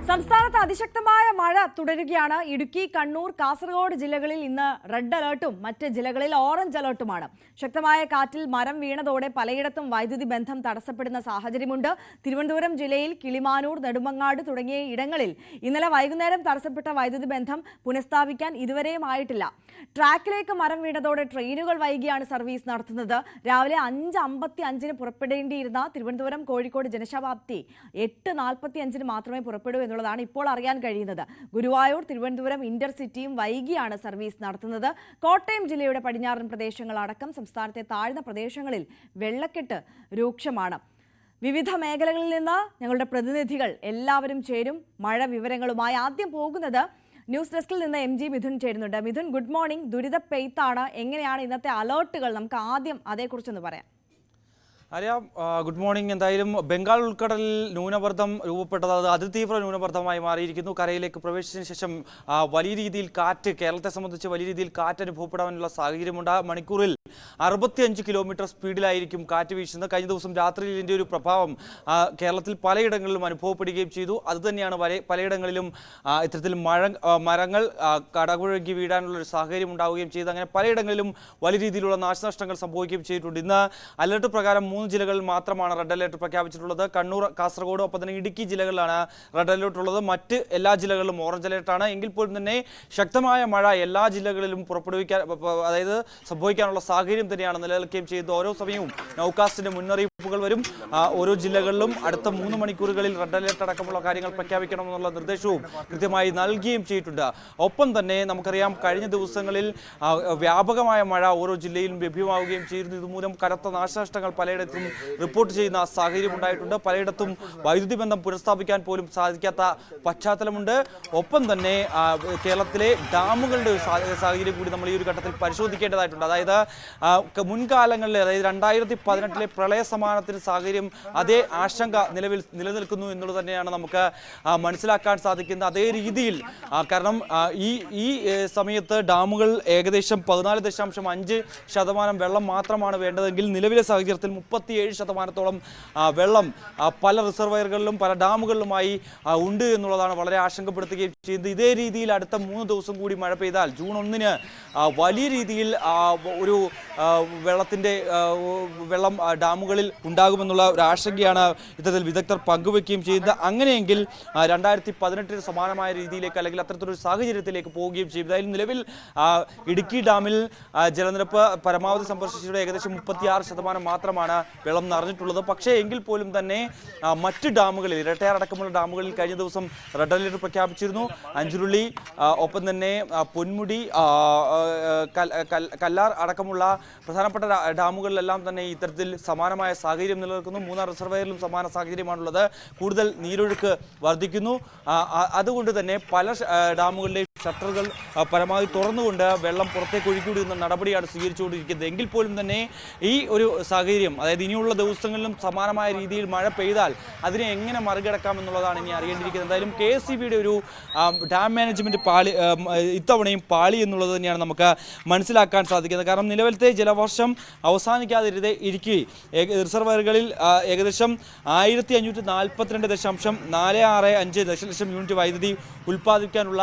സംസ്ഥാനത്ത് അതിശക്തമായ മഴ തുടരുകയാണ്. ഇടുക്കി, കണ്ണൂർ, കാസർഗോഡ് ജില്ലകളിൽ ഇന്ന് റെഡ് അലർട്ടും മറ്റ് ജില്ലകളിൽ ഓറഞ്ച് അലർട്ടുമാണ്. ശക്തമായ കാറ്റിൽ മരം വീണതോടെ പലയിടത്തും വൈദ്യുതി ബന്ധം തടസ്സപ്പെടുന്ന സാഹചര്യമുണ്ട്. തിരുവനന്തപുരം ജില്ലയിൽ കിളിമാനൂർ, നെടുമങ്ങാട് തുടങ്ങിയ ഇടങ്ങളിൽ ഇന്നലെ വൈകുന്നേരം തടസ്സപ്പെട്ട വൈദ്യുതി ബന്ധം പുനഃസ്ഥാപിക്കാൻ ഇതുവരെയും ആയിട്ടില്ല. ട്രാക്കിലേക്ക് മരം വീണതോടെ ട്രെയിനുകൾ വൈകിയാണ് സർവീസ് നടത്തുന്നത്. രാവിലെ 5:55 പുറപ്പെടേണ്ടിയിരുന്ന തിരുവനന്തപുരം കോഴിക്കോട് ജനശതാബ്ദി 8:45 മാത്രമേ പുറപ്പെടൂ എന്നുള്ളതാണ് ഇപ്പോൾ അറിയാൻ കഴിയുന്നത്. ഗുരുവായൂർ, തിരുവനന്തപുരം ഇന്റർസിറ്റിയും വൈകിയാണ് സർവീസ് നടത്തുന്നത്. കോട്ടയം ജില്ലയുടെ പടിഞ്ഞാറൻ പ്രദേശങ്ങളടക്കം സംസ്ഥാനത്തെ താഴ്ന്ന പ്രദേശങ്ങളിൽ വെള്ളക്കെട്ട് രൂക്ഷമാണ്. വിവിധ മേഖലകളിൽ നിന്ന് ഞങ്ങളുടെ പ്രതിനിധികൾ എല്ലാവരും ചേരും മഴ വിവരങ്ങളുമായി. ആദ്യം പോകുന്നത് ന്യൂസ് ഡെസ്കിൽ നിന്ന് MG മിഥുൻ ചേരുന്നുണ്ട്. Mithun, good morning. ദുരിത പെയ്ത്താണ്. എങ്ങനെയാണ് ഇന്നത്തെ അലേർട്ടുകൾ? നമുക്ക് ആദ്യം അതേക്കുറിച്ചൊന്ന് പറയാം. അറിയാം. Good morning. എന്തായാലും ബംഗാൾ ഉൾക്കടലിൽ ന്യൂനമർദ്ദം രൂപപ്പെട്ടത് അത് അതിതീവ്ര ന്യൂനമർദ്ദമായി മാറിയിരിക്കുന്നു. കരയിലേക്ക് പ്രവേശിച്ചതിന് ശേഷം വലിയ രീതിയിൽ കാറ്റ്, കേരളത്തെ സംബന്ധിച്ച് വലിയ രീതിയിൽ കാറ്റ് അനുഭവപ്പെടാനുള്ള സാഹചര്യമുണ്ട്. മണിക്കൂറിൽ 65 കിലോമീറ്റർ സ്പീഡിലായിരിക്കും കാറ്റ് വീശുന്നത്. കഴിഞ്ഞ ദിവസം രാത്രിയിൽ ഇതിൻ്റെ ഒരു പ്രഭാവം കേരളത്തിൽ പലയിടങ്ങളിലും അനുഭവപ്പെടുകയും ചെയ്തു. അതുതന്നെയാണ് പലയിടങ്ങളിലും ഇത്തരത്തിൽ മരങ്ങൾ കടപുഴകി വീഴാനുള്ള ഒരു സാഹചര്യം ഉണ്ടാവുകയും ചെയ്തു. അങ്ങനെ പലയിടങ്ങളിലും വലിയ രീതിയിലുള്ള നാശനഷ്ടങ്ങൾ സംഭവിക്കുകയും ചെയ്തിട്ടുണ്ട്. ഇന്ന് അലർട്ട് പ്രകാരം 3 ജില്ലകളിൽ മാത്രമാണ് റെഡ് അലർട്ട് പ്രഖ്യാപിച്ചിട്ടുള്ളത്. കണ്ണൂർ, കാസർഗോഡ്, ഒപ്പം തന്നെ ഇടുക്കി ജില്ലകളിലാണ് റെഡ് അലർട്ട് ഉള്ളത്. മറ്റ് എല്ലാ ജില്ലകളിലും ഓറഞ്ച് അലർട്ടാണ്. എങ്കിൽ പോലും തന്നെ ശക്തമായ മഴ എല്ലാ ജില്ലകളിലും അതായത് സംഭവിക്കാനുള്ള സാഹചര്യം തന്നെയാണ് നിലനിൽക്കുകയും ചെയ്യുന്നത്. ഓരോ സമയവും നൗകാസ്റ്റിന്റെ മുന്നറിയിപ്പുകൾ വരും. ഓരോ ജില്ലകളിലും അടുത്ത 3 മണിക്കൂറുകളിൽ റെഡ് അലർട്ട് അടക്കമുള്ള കാര്യങ്ങൾ പ്രഖ്യാപിക്കണമെന്നുള്ള നിർദ്ദേശവും കൃത്യമായി നൽകുകയും ചെയ്തിട്ടുണ്ട്. ഒപ്പം തന്നെ നമുക്കറിയാം, കഴിഞ്ഞ ദിവസങ്ങളിൽ വ്യാപകമായ മഴ ഓരോ ജില്ലയിലും ലഭ്യമാവുകയും ചെയ്യുന്നു. ഇതുമൂലം കനത്ത നാശനഷ്ടങ്ങൾ പലയിടത്തും റിപ്പോർട്ട് ചെയ്യുന്ന സാഹചര്യം ഉണ്ടായിട്ടുണ്ട്. പലയിടത്തും വൈദ്യുതി ബന്ധം പുനഃസ്ഥാപിക്കാൻ പോലും സാധിക്കാത്ത പശ്ചാത്തലമുണ്ട്. ഒപ്പം തന്നെ കേരളത്തിലെ ഡാമുകളുടെ ഒരു സാഹചര്യം കൂടി നമ്മൾ ഈ ഒരു ഘട്ടത്തിൽ പരിശോധിക്കേണ്ടതായിട്ടുണ്ട്. അതായത് മുൻകാലങ്ങളിൽ, അതായത് 2018 പ്രളയ സമാനത്തിന് സാഹചര്യം, അതേ ആശങ്ക നിലനിൽക്കുന്നു എന്നുള്ളത് തന്നെയാണ് നമുക്ക് മനസ്സിലാക്കാൻ സാധിക്കുന്നത്. അതേ രീതിയിൽ കാരണം ഈ സമയത്ത് ഡാമുകൾ ഏകദേശം 14.5% വെള്ളം മാത്രമാണ് വേണ്ടതെങ്കിൽ നിലവിലെ സാഹചര്യത്തിൽ 37% വെള്ളം പല റിസർവയറുകളിലും പല ഡാമുകളിലുമായി ഉണ്ട് എന്നുള്ളതാണ് വളരെ ആശങ്കപ്പെടുത്തുകയും ചെയ്യുന്നത്. ഇതേ രീതിയിൽ അടുത്ത 3 ദിവസം കൂടി മഴ പെയ്താൽ ജൂൺ 1-ന് വലിയ രീതിയിൽ ഒരു വെള്ളം ഡാമുകളിൽ ഉണ്ടാകുമെന്നുള്ള ഒരു ആശങ്കയാണ് ഇത്തരത്തിൽ വിദഗ്ധർ പങ്കുവെക്കുകയും ചെയ്യുന്നത്. അങ്ങനെയെങ്കിൽ 2018 സമാനമായ രീതിയിലേക്ക് അല്ലെങ്കിൽ അത്തരത്തിലൊരു സാഹചര്യത്തിലേക്ക് പോവുകയും ചെയ്യും. അതായത് നിലവിൽ ഇടുക്കി ഡാമിൽ ജലനിരപ്പ് പരമാവധി സംഭരിച്ചത് ഏകദേശം 36% മാത്രമാണ് വെള്ളം നിറഞ്ഞിട്ടുള്ളത്. പക്ഷേ എങ്കിൽ പോലും തന്നെ മറ്റ് ഡാമുകളിൽ, ഇരട്ടയാർ അടക്കമുള്ള ഡാമുകളിൽ കഴിഞ്ഞ ദിവസം റെഡ് അലർട്ട് പ്രഖ്യാപിച്ചിരുന്നു. അഞ്ചുരുളി, ഒപ്പം തന്നെ പൊന്മുടി, കല്ലാർ അടക്കമുള്ള പ്രധാനപ്പെട്ട ഡാമുകളിലെല്ലാം തന്നെ ഇത്തരത്തിൽ സമാനമായ സാഹചര്യം നിലനിൽക്കുന്നു. മൂന്നാർ റിസർവയറിലും സമാന സാഹചര്യമാണുള്ളത്. കൂടുതൽ നീരൊഴുക്ക് വർദ്ധിക്കുന്നു. അതുകൊണ്ട് തന്നെ പല ഡാമുകളിലെയും ഷട്ടറുകൾ പരമാവധി തുറന്നുകൊണ്ട് വെള്ളം പുറത്തേക്ക് ഒഴുകിവിടുന്ന നടപടിയാണ് സ്വീകരിച്ചുകൊണ്ടിരിക്കുന്നത്. എങ്കിൽ പോലും തന്നെ ഈ ഒരു സാഹചര്യം, അതായത് ഇനിയുള്ള ദിവസങ്ങളിലും സമാനമായ രീതിയിൽ മഴ പെയ്താൽ അതിനെ എങ്ങനെ മറികടക്കാമെന്നുള്ളതാണ് ഇനി അറിയേണ്ടിയിരിക്കുന്നത്. എന്തായാലും KSEBയുടെ ഒരു ഡാം മാനേജ്മെന്റ് ഇത്തവണയും പാളി എന്നുള്ളത് തന്നെയാണ് നമുക്ക് മനസ്സിലാക്കാൻ സാധിക്കുന്നത്. കാരണം നിലവിലത്തെ ജലവർഷം അവസാനിക്കാതിരുതേ ഇരിക്കെ റിസർവയറുകളിൽ ഏകദേശം 1542.465 ദശലക്ഷം യൂണിറ്റ് വൈദ്യുതി ഉൽപ്പാദിപ്പിക്കാനുള്ള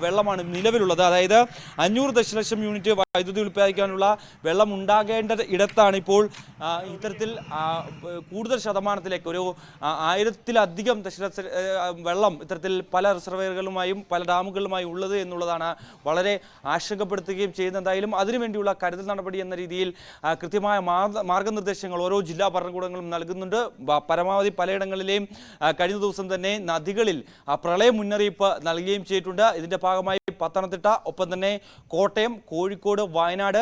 വെള്ളമാണ് നിലവിലുള്ളത്. അതായത് 500 ദശലക്ഷം യൂണിറ്റ് വൈദ്യുതി ഉൽപ്പാദിക്കാനുള്ള വെള്ളം ഉണ്ടാകേണ്ട ഇടത്താണ് ഇപ്പോൾ ഇത്തരത്തിൽ കൂടുതൽ ശതമാനത്തിലേക്ക് ഒരു 1000-ലധികം ദശലക്ഷം വെള്ളം ഇത്തരത്തിൽ പല റിസർവയറുകളുമായും പല ഡാമുകളുമായും ഉള്ളത് എന്നുള്ളതാണ് വളരെ ആശങ്കപ്പെടുത്തുകയും ചെയ്യുന്നത്. എന്തായാലും അതിനുവേണ്ടിയുള്ള കരുതൽ നടപടി എന്ന രീതിയിൽ കൃത്യമായ മാർഗനിർദ്ദേശങ്ങൾ ഓരോ ജില്ലാ ഭരണകൂടങ്ങളും നൽകുന്നുണ്ട്. പരമാവധി പലയിടങ്ങളിലെയും കഴിഞ്ഞ ദിവസം തന്നെ നദികളിൽ പ്രളയ മുന്നറിയിപ്പ് നൽകുകയും ചെയ്തിട്ടുണ്ട്. ഇതിന്റെ ഭാഗമായി പത്തനംതിട്ട, ഒപ്പം തന്നെ കോട്ടയം, കോഴിക്കോട്, വയനാട്,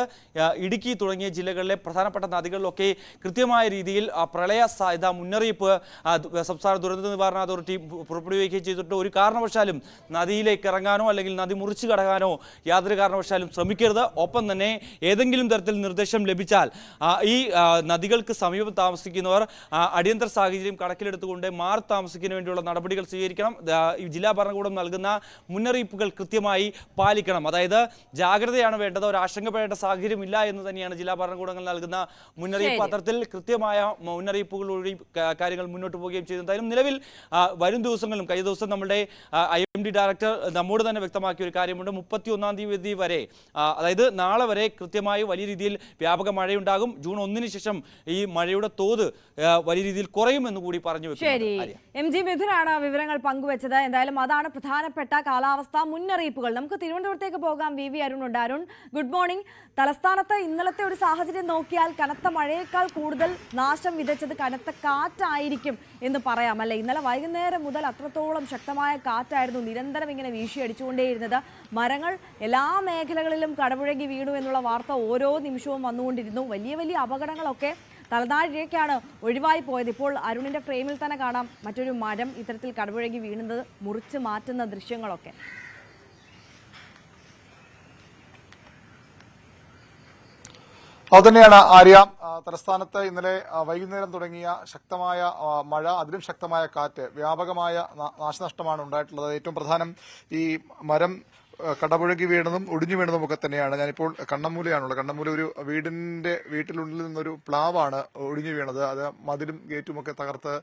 ഇടുക്കി തുടങ്ങിയ ജില്ലകളിലെ പ്രധാനപ്പെട്ട നദികളിലൊക്കെ കൃത്യമായ രീതിയിൽ പ്രളയ സാധ്യത മുന്നറിയിപ്പ് സംസ്ഥാന ദുരന്ത നിവാരണ അതോറിറ്റി പുറപ്പെടുവിക്കുകയും ചെയ്തിട്ട് ഒരു കാരണവശാലും നദിയിലേക്ക് ഇറങ്ങാനോ അല്ലെങ്കിൽ നദി മുറിച്ചു കടക്കാനോ യാതൊരു കാരണവശാലും ശ്രമിക്കരുത്. ഒപ്പം തന്നെ ഏതെങ്കിലും തരത്തിൽ നിർദ്ദേശം ലഭിച്ചാൽ ഈ നദികൾക്ക് സമീപം താമസിക്കുന്നവർ അടിയന്തര സാഹചര്യം കണക്കിലെടുത്തുകൊണ്ട് മാറി താമസിക്കുന്നതിന് വേണ്ടിയുള്ള നടപടികൾ സ്വീകരിക്കണം. ജില്ലാ ഭരണകൂടം നൽകുന്ന മുന്നറിയിപ്പുകൾ കൃത്യമായി പാലിക്കണം. അതായത് ജാഗ്രതയാണ് വേണ്ടത്, ഒരു ആശങ്കപ്പെടേണ്ട സാഹചര്യമില്ല എന്ന് തന്നെയാണ് ജില്ലാ ഭരണകൂടങ്ങൾ നൽകുന്ന മുന്നറിയിപ്പ്. അത്തരത്തിൽ കൃത്യമായ മുന്നറിയിപ്പുകളോടെ കാര്യങ്ങൾ മുന്നോട്ട് പോവുകയും ചെയ്തു. എന്തായാലും നിലവിൽ വരും ദിവസങ്ങളിലും കഴിഞ്ഞ ദിവസം നമ്മുടെ IMD ഡയറക്ടർ നമ്മോട് തന്നെ വ്യക്തമാക്കിയ ഒരു കാര്യമുണ്ട്. 31-ാം തീയതി വരെ, അതായത് നാളെ വരെ കൃത്യമായി വലിയ രീതിയിൽ വ്യാപക മഴയുണ്ടാകും. ജൂൺ 1-ന് ശേഷം ഈ മഴയുടെ തോത് വലിയ രീതിയിൽ കുറയുമെന്ന് കൂടി പറഞ്ഞു. ശരി, MG മിഥുനാണ് വിവരങ്ങൾ പങ്കുവച്ചത്. എന്തായാലും അതാണ് പ്രധാനപ്പെട്ട കാലാവസ്ഥാ മുന്നറിയിപ്പുകൾ. നമുക്ക് തിരുവനന്തപുരത്തേക്ക് പോകാം. VV അരുണുണ്ട്. Arun, good morning. തലസ്ഥാനത്ത് ഇന്നലത്തെ ഒരു സാഹചര്യം നോക്കിയാൽ കനത്ത മഴയേക്കാൾ കൂടുതൽ നാശം വിതച്ചത് കനത്ത കാറ്റായിരിക്കും എന്ന് പറയാം, അല്ലെ? ഇന്നലെ വൈകുന്നേരം മുതൽ അത്രത്തോളം ശക്തമായ കാറ്റായിരുന്നു നിരന്തരം ഇങ്ങനെ വീശിയടിച്ചുകൊണ്ടേയിരുന്നത്. മരങ്ങൾ എല്ലാ മേഖലകളിലും കടപുഴകി വീണു എന്നുള്ള വാർത്ത ഓരോ നിമിഷവും വന്നുകൊണ്ടിരുന്നു. വലിയ വലിയ അപകടങ്ങളൊക്കെ തലനാഴിലേക്കാണ് ഒഴിവായി പോയത്. ഇപ്പോൾ അരുണിന്റെ ഫ്രെയിമിൽ തന്നെ കാണാം മറ്റൊരു മരം ഇത്തരത്തിൽ കടപുഴകി വീണത്, മുറിച്ച് മാറ്റുന്ന ദൃശ്യങ്ങളൊക്കെ. അതുതന്നെയാണ് ആര്യ. തലസ്ഥാനത്ത് ഇന്നലെ വൈകുന്നേരം തുടങ്ങിയ ശക്തമായ മഴ, അതിലും ശക്തമായ കാറ്റ്, വ്യാപകമായ നാശനഷ്ടമാണ് ഉണ്ടായിട്ടുള്ളത്. ഏറ്റവും പ്രധാനം ഈ മരം കടപുഴകി വീണതും ഒടിഞ്ഞു വീണതും ഒക്കെ തന്നെയാണ്. ഞാനിപ്പോൾ കണ്ണമ്മൂലയാണുള്ളത്. കണ്ണമ്മൂല ഒരു വീട്ടിനുള്ളിൽ നിന്നൊരു പ്ലാവാണ് ഒടിഞ്ഞു വീണത്. അത് മതിലും ഗേറ്റും ഒക്കെ തകർത്ത്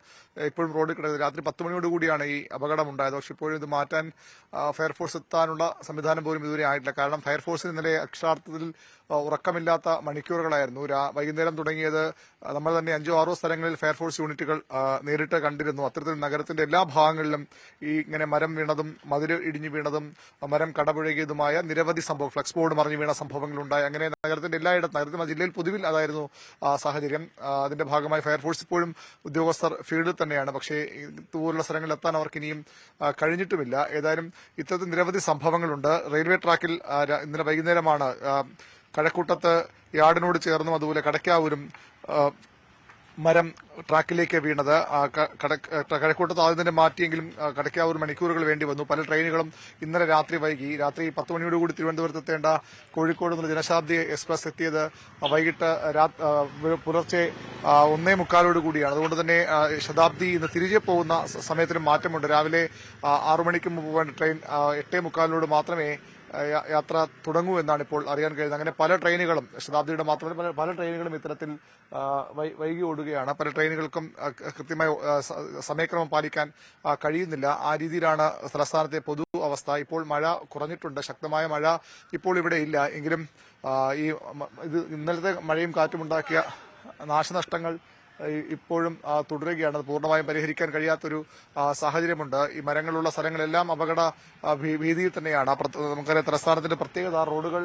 ഇപ്പോഴും റോഡിൽ കിടക്കുന്നത്. രാത്രി 10 മണിയോടുകൂടിയാണ് ഈ അപകടം ഉണ്ടായത്. പക്ഷെ ഇപ്പോഴും ഇത് മാറ്റാൻ ഫയർഫോഴ്സ് എത്താനുള്ള സംവിധാനം പോലും ഇതുവരെ ആയിട്ടില്ല. കാരണം ഫയർഫോഴ്സിന് ഇന്നലെ അക്ഷരാർത്ഥത്തിൽ ഉറക്കമില്ലാത്ത മണിക്കൂറുകളായിരുന്നു. വൈകുന്നേരം തുടങ്ങിയത് നമ്മൾ തന്നെ 5-6 സ്ഥലങ്ങളിൽ ഫയർഫോഴ്സ് യൂണിറ്റുകൾ നേരിട്ട് കണ്ടിരുന്നു. അത്തരത്തിൽ നഗരത്തിന്റെ എല്ലാ ഭാഗങ്ങളിലും ഈ ഇങ്ങനെ മരം വീണതും മതിൽ ഇടിഞ്ഞു വീണതും മരം കടപുഴകിയതുമായ നിരവധി സംഭവം, ഫ്ലക്സ് ബോർഡ് മറിഞ്ഞു വീണ സംഭവങ്ങളുണ്ടായി. അങ്ങനെ നഗരത്തിന്റെ എല്ലായിടത്തും, നഗരത്തിൽ ജില്ലയിൽ പൊതുവിൽ അതായിരുന്നു സാഹചര്യം. അതിന്റെ ഭാഗമായി ഫയർഫോഴ്സ് ഇപ്പോഴും ഉദ്യോഗസ്ഥർ ഫീൽഡിൽ തന്നെയാണ്. പക്ഷേ ഇതുപോലുള്ള സ്ഥലങ്ങളിൽ എത്താൻ അവർക്ക് ഇനിയും കഴിഞ്ഞിട്ടുമില്ല. ഏതായാലും ഇത്തരത്തിൽ നിരവധി സംഭവങ്ങളുണ്ട്. റെയിൽവേ ട്രാക്കിൽ ഇന്നലെ വൈകുന്നേരമാണ് കഴക്കൂട്ടത്ത് യാർഡിനോട് ചേർന്നും അതുപോലെ കടക്കാവൂരും മരം ട്രാക്കിലേക്ക് വീണത്. കഴക്കൂട്ടത്ത് ആദ്യം തന്നെ മാറ്റിയെങ്കിലും കടക്കാവൂർ മണിക്കൂറുകൾ വേണ്ടി വന്നു. പല ട്രെയിനുകളും ഇന്നലെ രാത്രി വൈകി. രാത്രി 10 മണിയോടുകൂടി തിരുവനന്തപുരത്ത് എത്തേണ്ട കോഴിക്കോട് നിന്ന് ജനശതാബ്ദി എക്സ്പ്രസ് എത്തിയത് വൈകിട്ട് പുലർച്ചെ 1:45 കൂടിയാണ്. അതുകൊണ്ട് തന്നെ ശതാബ്ദി ഇന്ന് തിരികെ പോകുന്ന സമയത്തിന് മാറ്റമുണ്ട്. രാവിലെ 6 മണിക്ക് മുമ്പ് പോകേണ്ട ട്രെയിൻ 8:45 മാത്രമേ യാത്ര തുടങ്ങൂ എന്നാണ് ഇപ്പോൾ അറിയാൻ കഴിയുന്നത്. അങ്ങനെ പല ട്രെയിനുകളും, ശതാബ്ദിയുടെ മാത്രമല്ല പല ട്രെയിനുകളും ഇത്തരത്തിൽ വൈകി ഓടുകയാണ്. പല ട്രെയിനുകൾക്കും കൃത്യമായ സമയക്രമം പാലിക്കാൻ കഴിയുന്നില്ല. ആ രീതിയിലാണ് തലസ്ഥാനത്തെ പൊതു അവസ്ഥ. ഇപ്പോൾ മഴ കുറഞ്ഞിട്ടുണ്ട്. ശക്തമായ മഴ ഇപ്പോൾ ഇവിടെ ഇല്ല. എങ്കിലും ഇത് ഇന്നലത്തെ മഴയും കാറ്റുമുണ്ടാക്കിയ നാശനഷ്ടങ്ങൾ ഇപ്പോഴും തുടരുകയാണ്. അത് പൂർണ്ണമായും പരിഹരിക്കാൻ കഴിയാത്തൊരു സാഹചര്യമുണ്ട്. ഈ മരങ്ങളുള്ള സ്ഥലങ്ങളെല്ലാം അപകട ഭീതിയിൽ തന്നെയാണ്. നമുക്കറിയാം തലസ്ഥാനത്തിന്റെ പ്രത്യേകത റോഡുകൾ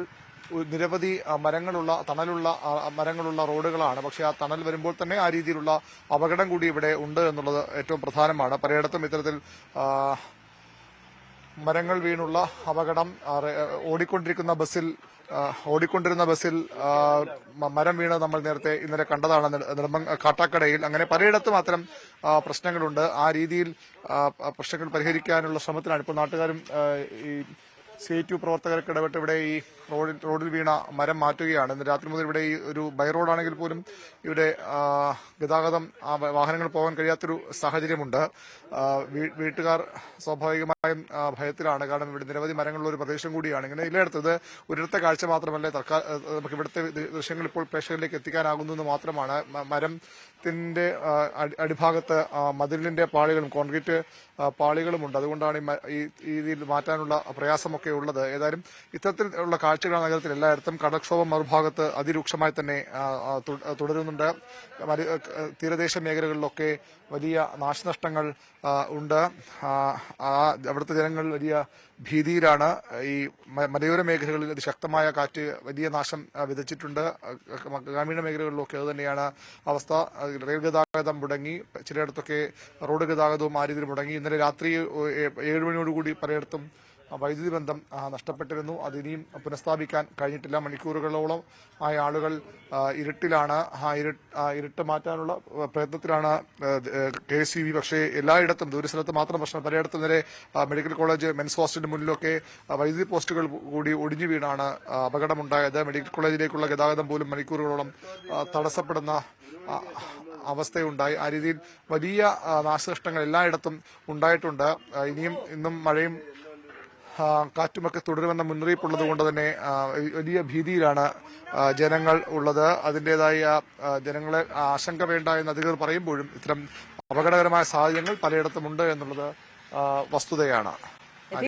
നിരവധി തണലുള്ള മരങ്ങളുള്ള റോഡുകളാണ്. പക്ഷെ ആ തണൽ വരുമ്പോൾ തന്നെ ആ രീതിയിലുള്ള അപകടം കൂടി ഇവിടെ ഉണ്ട് എന്നുള്ളത് ഏറ്റവും പ്രധാനമാണ്. പലയിടത്തും ഇത്തരത്തിൽ മരങ്ങൾ വീണുള്ള അപകടം. ഓടിക്കൊണ്ടിരുന്ന ബസ്സിൽ മരം വീണ് നമ്മൾ ഇന്നലെ കണ്ടതാണ് കാട്ടാക്കടയിൽ. അങ്ങനെ പലയിടത്തും അത്തരം പ്രശ്നങ്ങളുണ്ട്. ആ രീതിയിൽ പ്രശ്നങ്ങൾ പരിഹരിക്കാനുള്ള ശ്രമത്തിലാണ് ഇപ്പോൾ നാട്ടുകാരും ഈ CITU പ്രവർത്തകർക്ക് ഇടപെട്ട് ഇവിടെ ഈ റോഡിൽ വീണ മരം മാറ്റുകയാണ്. ഇന്ന് രാത്രി മുതൽ ഇവിടെ ഈ ഒരു ബൈ റോഡാണെങ്കിൽ പോലും ഇവിടെ ഗതാഗതം, വാഹനങ്ങൾ പോകാൻ കഴിയാത്തൊരു സാഹചര്യമുണ്ട്. വീട്ടുകാർ സ്വാഭാവികമായും ഭയത്തിലാണ്. കാരണം ഇവിടെ നിരവധി മരങ്ങളുള്ള ഒരു പ്രദേശം കൂടിയാണ്. ഇങ്ങനെ എല്ലായിടത്തും ഇത് ഒരിടത്തെ കാഴ്ച മാത്രമല്ല, നമുക്ക് ഇവിടുത്തെ ദൃശ്യങ്ങൾ ഇപ്പോൾ പ്രേക്ഷകരിലേക്ക് എത്തിക്കാനാകുന്നു എന്ന് മാത്രമാണ്. മരത്തിന്റെ അടിഭാഗത്ത് മതിലിന്റെ പാളികളും കോൺക്രീറ്റ് പാളികളുമുണ്ട്. അതുകൊണ്ടാണ് ഈ രീതിയിൽ മാറ്റാനുള്ള പ്രയാസമൊക്കെ ഉള്ളത്. ഏതായാലും ഇത്തരത്തിലുള്ള കാഴ്ചകളാണ് നഗരത്തിൽ എല്ലായിടത്തും. കടൽക്ഷോഭം മറുഭാഗത്ത് അതിരൂക്ഷമായി തന്നെ തുടരുന്നുണ്ട്. തീരദേശ മേഖലകളിലൊക്കെ വലിയ നാശനഷ്ടങ്ങൾ ഉണ്ട്. അവിടുത്തെ ജനങ്ങൾ വലിയ ഭീതിയിലാണ്. ഈ മലയോര മേഖലകളിൽ അതിശക്തമായ കാറ്റ് വലിയ നാശം വിതച്ചിട്ടുണ്ട്. ഗ്രാമീണ മേഖലകളിലൊക്കെ അതുതന്നെയാണ് അവസ്ഥ. റെയിൽ ഗതാഗതം മുടങ്ങി, ചിലയിടത്തൊക്കെ റോഡ് ഗതാഗതവും ആ രീതിയിൽ മുടങ്ങി. ഇന്നലെ രാത്രി 7 മണിയോടുകൂടി പലയിടത്തും വൈദ്യുതി ബന്ധം നഷ്ടപ്പെട്ടിരുന്നു. അതിനിയും പുനഃസ്ഥാപിക്കാൻ കഴിഞ്ഞിട്ടില്ല. മണിക്കൂറുകളോളം ആയ ആളുകൾ ഇരുട്ടിലാണ്. ഇരുട്ട് മാറ്റാനുള്ള പ്രയത്നത്തിലാണ് KSEB. പക്ഷേ എല്ലായിടത്തും ദൂരസ്ഥലത്ത് മാത്രം പ്രശ്നം. പലയിടത്തും നേരെ മെഡിക്കൽ കോളേജ് മെൻസ് ഹോസ്റ്റലിന്റെ മുന്നിലൊക്കെ വൈദ്യുതി പോസ്റ്റുകൾ കൂടി ഒടിഞ്ഞു വീണാണ് അപകടമുണ്ടായത്. മെഡിക്കൽ കോളേജിലേക്കുള്ള ഗതാഗതം പോലും മണിക്കൂറുകളോളം തടസ്സപ്പെടുന്ന അവസ്ഥയുണ്ടായി. ആ രീതിയിൽ വലിയ നാശനഷ്ടങ്ങൾ എല്ലായിടത്തും ഉണ്ടായിട്ടുണ്ട്. ഇന്നും മഴയും കാറ്റുമൊക്കെ തുടരുമെന്ന മുന്നറിയിപ്പുള്ളത് കൊണ്ട് തന്നെ വലിയ ഭീതിയിലാണ് ജനങ്ങൾ ഉള്ളത്. അതിൻ്റെതായ ജനങ്ങളെ ആശങ്ക വേണ്ട എന്ന് അധികൃതർ പറയുമ്പോഴും ഇത്തരം അപകടകരമായ സാഹചര്യങ്ങൾ പലയിടത്തുമുണ്ട് എന്നുള്ളത് വസ്തുതയാണ്.